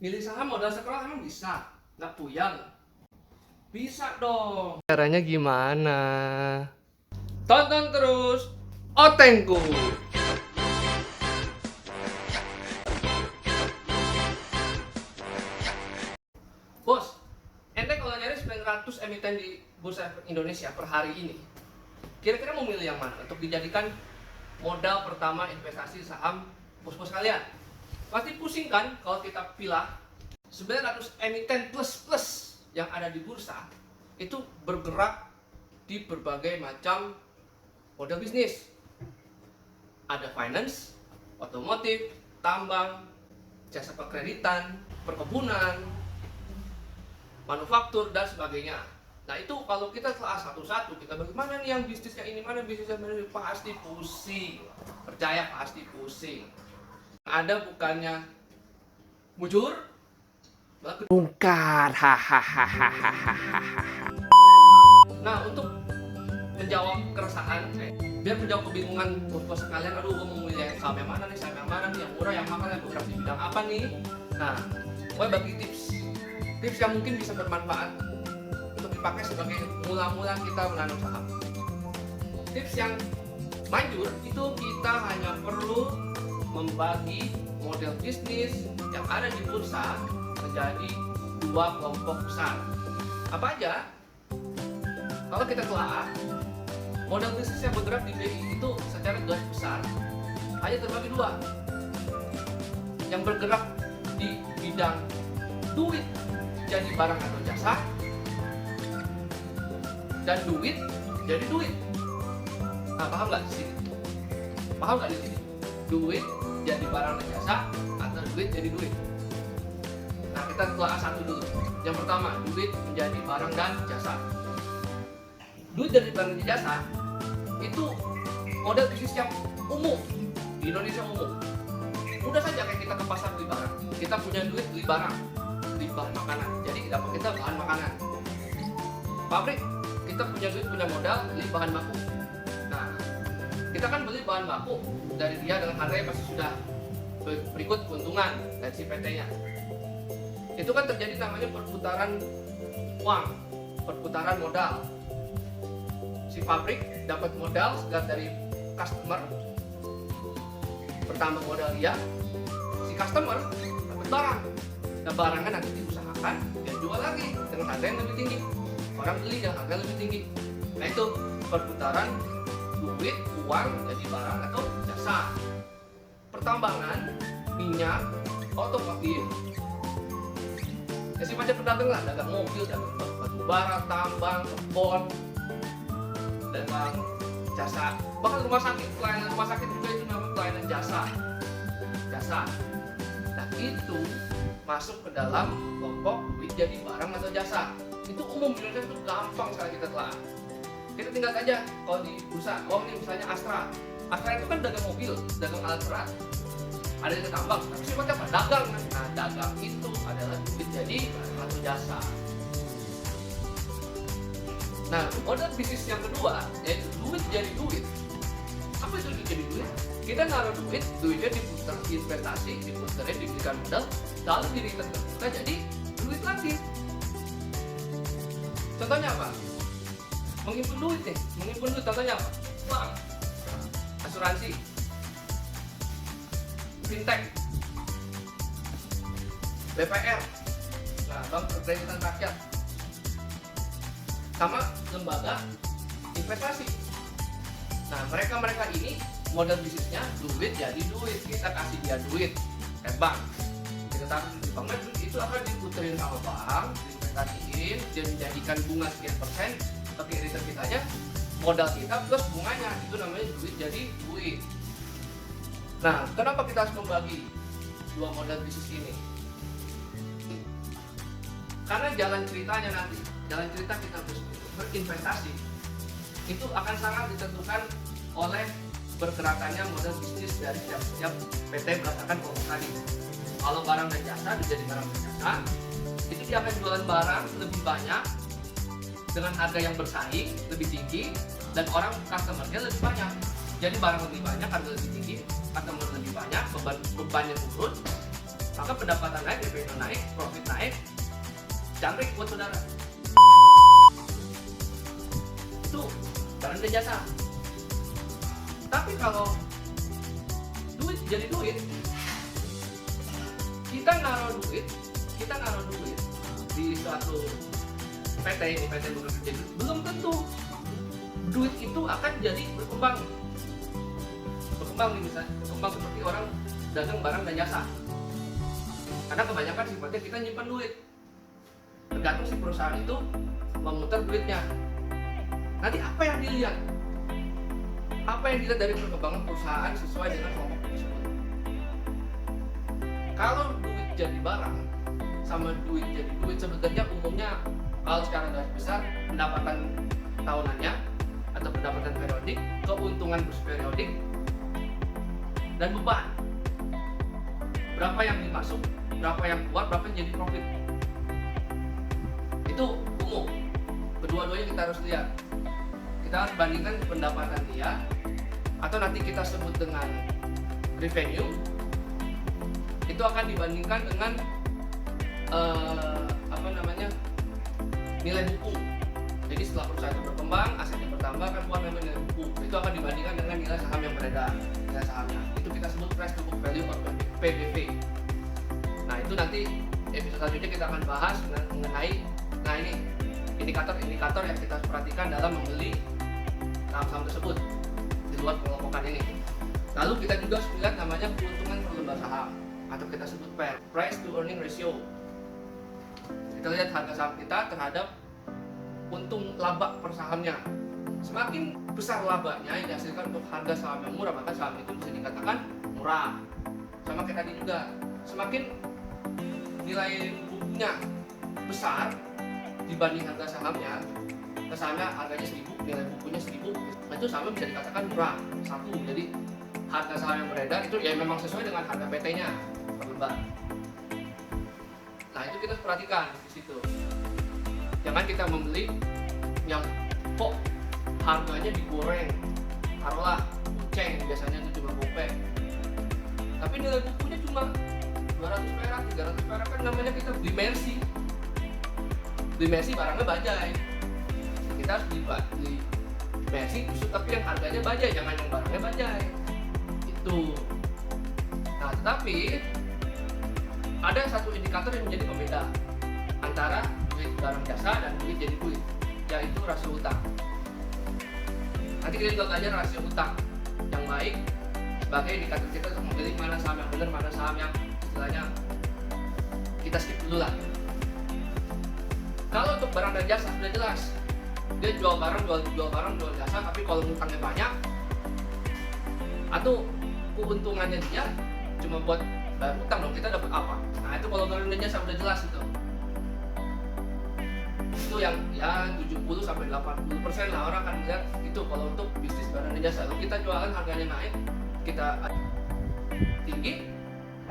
Milih saham modal sekolah emang bisa? Nggak puyang? Bisa dong. Caranya gimana? Tonton terus Otengku. Bos, ente kalau nyari 900 emiten di Bursa Indonesia per hari ini, kira-kira mau milih yang mana untuk dijadikan modal pertama investasi saham bos-bos kalian? Pasti pusing kan kalau kita pilih 900 emiten plus-plus yang ada di bursa itu bergerak di berbagai macam model bisnis. Ada finance, otomotif, tambang, jasa perkreditan, perkebunan, manufaktur, dan sebagainya. Nah itu kalau kita telah satu-satu, kita bagaimana nih yang bisnisnya ini, mana bisnisnya ini, pasti pusing. Percaya pasti pusing. Ada bukannya mujur, Bongkar, hahaha. Nah, untuk menjawab keresahan, biar menjawab kebingungan bos-bos sekalian, aduh gue mau milih saham yang mana nih, yang murah, yang mahal, yang bergerak di bidang apa nih. Nah, gue bagi tips yang mungkin bisa bermanfaat untuk dipakai sebagai mula-mula kita menanam saham. Tips yang manjur itu kita hanya perlu membagi model bisnis yang ada di bursa menjadi dua kelompok besar. Apa aja? Kalau kita telah model bisnis yang bergerak di BI itu secara garis besar hanya terbagi dua. Yang bergerak di bidang duit jadi barang atau jasa, dan duit jadi duit. Nah, paham nggak di sini? Paham nggak di sini? Duit jadi barang dan jasa atau duit jadi duit. Nah, kita telah satu dulu. Yang pertama, duit menjadi barang dan jasa. Duit dari barang dan jasa itu model bisnis yang umum di Indonesia umum. Mudah saja kayak kita ke pasar beli barang. Kita punya duit beli barang, beli bahan makanan. Jadi dapat kita bahan makanan. Pabrik kita punya duit, punya modal beli bahan baku. Nah, kita kan beli bahan baku dari dia dengan harganya pasti sudah berikut keuntungan dari si PT-nya. Itu kan terjadi namanya perputaran uang, perputaran modal. Si pabrik dapat modal segar dari customer, pertambah modal dia, si customer dapat barang. Nah, barangnya nanti diusahakan dan jual lagi dengan harga yang lebih tinggi. Orang beli dengan harga lebih tinggi. Nah itu perputaran duit, uang jadi barang atau jasa. Pertambangan, minyak, otomotif. Ya si macam pedagang lah, dagang mobil, dagang batu bara, tambang, kebon, dagang jasa. Bahkan rumah sakit, pelayanan rumah sakit juga itu namanya pelayanan jasa. Nah itu masuk ke dalam kelompok duit jadi barang atau jasa. Itu umum di Indonesia, itu gampang sekali kita telah. Kita tinggal aja kalau di bursa, oh ini misalnya Astra itu kan dagang mobil, dagang alat berat, ada yang tambang, tapi sifatnya apa? Dagang. Nah dagang itu adalah duit jadi barang atau jasa. Nah model bisnis yang kedua yaitu duit jadi duit. Apa itu duit jadi duit? Kita naruh duit, duitnya diputar, investasi, diputarnya diberikan modal, lalu di return kita jadi duit lagi. Contohnya apa? Menghimpun duit nih, menghimpun duit contohnya apa? Bank, asuransi, fintech, BPR, nah bank perkreditan rakyat, sama lembaga investasi. Nah mereka ini model bisnisnya duit jadi duit, kita kasih dia duit kayak bank, kita taruh di bank, itu akan diputerin sama bank, diinvestasiin, dia menjadikan bunga sekian persen, tapi return kita aja modal kita plus bunganya, itu namanya duit jadi duit. Nah kenapa kita harus membagi dua model bisnis ini? Karena jalan ceritanya nanti, jalan cerita kita berinvestasi itu akan sangat ditentukan oleh bergerakannya model bisnis dari setiap PT berdasarkan kelompok tadi. Kalau barang dan jasa menjadi barang dan jasa, itu dia akan jualan barang lebih banyak dengan harga yang bersaing lebih tinggi dan orang customernya lebih banyak. Jadi barang lebih banyak, harga lebih tinggi, customer lebih banyak, bebannya turun, maka pendapatan naik, revenue naik, profit naik, jangkrik buat saudara. Itu barang dan jasa. Tapi kalau duit jadi duit, kita naruh duit di suatu PT ini, PT bukan kerja, belum tentu duit itu akan jadi berkembang nih, misalnya berkembang seperti orang dagang barang dan jasa. Karena kebanyakan sifatnya kita nyimpan duit, tergantung si perusahaan itu memutar duitnya. Nanti apa yang dilihat dari perkembangan perusahaan sesuai dengan kelompok tersebut. Kalau duit jadi barang sama duit jadi duit, sebenarnya umumnya kalau secara garis besar pendapatan tahunannya atau pendapatan periodik, keuntungan periodik, dan beban. Berapa yang dimasuk, berapa yang keluar, berapa yang jadi profit. Itu umum. Kedua-duanya kita harus lihat. Kita harus bandingkan pendapatan dia, atau nanti kita sebut dengan revenue. Itu akan dibandingkan dengan nilai buku. Jadi setelah perusahaan itu berkembang, asetnya bertambah, kan keluar nilai buku. Itu akan dibandingkan dengan nilai saham yang beredar, nilai sahamnya. Itu kita sebut price to book value atau PBV. Nah, itu nanti episode selanjutnya kita akan bahas mengenai ini indikator-indikator yang kita harus perhatikan dalam membeli saham-saham tersebut di luar pengelompokan ini. Lalu kita juga harus melihat namanya keuntungan per lembar saham, atau kita sebut PER, price to earning ratio. Kita lihat harga saham kita terhadap untung laba per sahamnya. Semakin besar labanya yang dihasilkan untuk harga saham yang murah, maka saham itu bisa dikatakan murah. Sama kayak tadi juga, semakin nilai bukunya besar dibanding harga sahamnya, harganya 1000, nilai bukunya 1000, itu sahamnya bisa dikatakan murah. Satu, jadi harga saham yang beredar itu ya memang sesuai dengan harga PT-nya per lembar. Nah, itu kita harus perhatikan di situ. Jangan kita membeli yang kok harganya digoreng, taruhlah kucing, biasanya itu cuma gope, tapi nilai bukunya cuma 200 perak, 300 perak, kan namanya kita dimensi barangnya bajai. Kita harus beli dimensi, tapi yang harganya bajai, jangan yang barangnya bajai. Itu. Nah, tetapi ada satu indikator yang menjadi pembeda antara duit barang jasa dan duit jadi duit, yaitu rasio utang. Nanti kita juga belajar rasio utang yang baik sebagai indikator kita untuk memilih mana saham yang benar, mana saham yang istilahnya kita skip dulu lah. Kalau untuk barang dan jasa sudah jelas, dia jual barang, jual jasa, tapi kalau utangnya banyak atau keuntungannya dia cuma buat bayar utang, dong kita dapat apa? Nah, itu kalau barang dan jasa udah jelas itu yang ya 70-80% lah orang akan melihat itu kalau untuk bisnis barang dan jasa. Kalau kita jualan harganya naik, kita tinggi,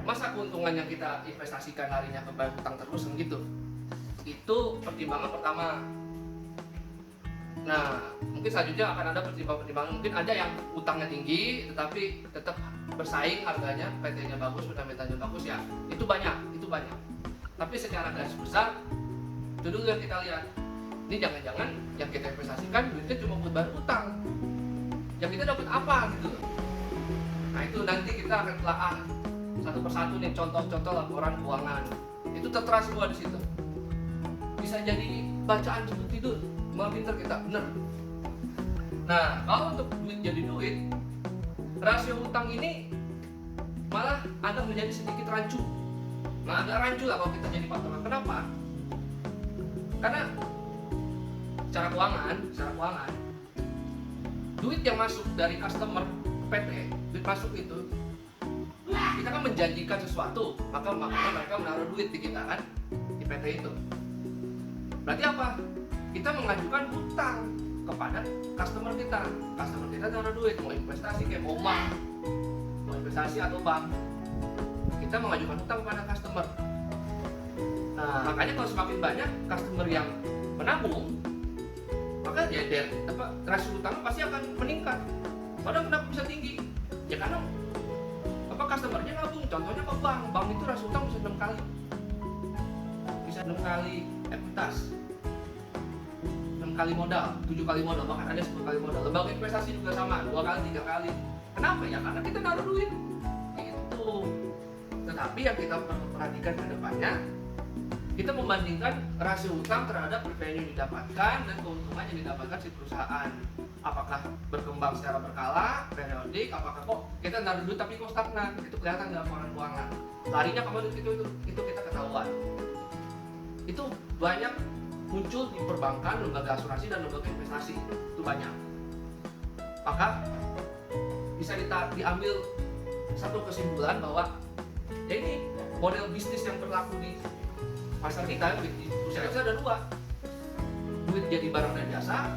masa keuntungan yang kita investasikan larinya ke bayar utang terus kan gitu. Itu pertimbangan pertama. Nah, mungkin selanjutnya akan ada pertimbangan-pertimbangan. Mungkin ada yang utangnya tinggi tetapi tetap bersaing harganya, PT-nya bagus, fundamentalnya bagus, ya itu banyak. Tapi secara garis besar itu dulu yang kita lihat. Ini jangan-jangan yang kita investasikan duitnya cuma buat bayar utang, yang kita dapat apa gitu. Nah, itu nanti kita akan telaah satu persatu nih, contoh-contoh laporan keuangan. Itu tertera semua di situ. Bisa jadi bacaan sebelum tidur, malah pinter kita, bener. Nah, kalau untuk duit jadi duit, rasio utang ini malah agak menjadi sedikit rancu. Nah, agak rancu lah kalau kita jadi patokan. Kenapa? Karena secara keuangan, duit yang masuk dari customer PT, duit masuk itu, kita kan menjanjikan sesuatu, maka mereka menaruh duit di kita kan, di PT itu. Berarti apa? Kita mengajukan hutang kepada customer kita. Customer kita naruh duit, mau investasi kayak mau investasi atau bank, kita mengajukan hutang kepada customer. Nah, makanya kalau semakin banyak customer yang menabung, maka ya rasio utang pasti akan meningkat. Padahal kenapa bisa tinggi? Ya karena customernya nabung. Contohnya ke bank. Bank itu rasa utang bisa 6 kali. Bisa 6 kali ekuitas. 6 kali modal, 7 kali modal, bahkan ada 10 kali modal. Lembaga investasi juga sama, 2 kali, 3 kali. Kenapa ya? Karena kita naruh duit. Itu. Tetapi yang kita perlu perhatikan ke depannya, kita membandingkan rasio utang terhadap revenue yang didapatkan dan keuntungan yang didapatkan si perusahaan. Apakah berkembang secara berkala, periodik, apakah kok kita naruh duit tapi kok stagnan, itu kelihatan dalam laporan keuangan. Larinya kemana itu kita ketahuan. Itu banyak muncul di perbankan, lembaga asuransi dan lembaga investasi, itu banyak. Maka bisa diambil satu kesimpulan bahwa ya ini model bisnis yang berlaku di pasar kita di usia kita ada 2, duit jadi barang dan jasa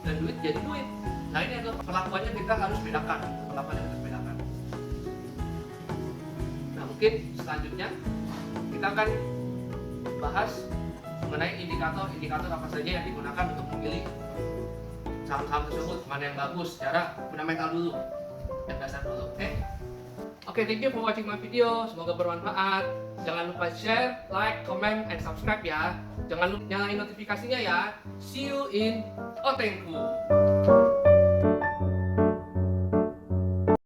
dan duit jadi duit. Nah ini adalah perlakuannya kita harus bedakan, Nah mungkin selanjutnya kita akan bahas mengenai indikator apa saja yang digunakan untuk memilih saham-saham tersebut, mana yang bagus, secara fundamental dulu, yang dasar dulu. Oke, thank you for watching my video. Semoga bermanfaat. Jangan lupa share, like, comment, and subscribe ya. Jangan lupa nyalain notifikasinya ya. See you in Otengku.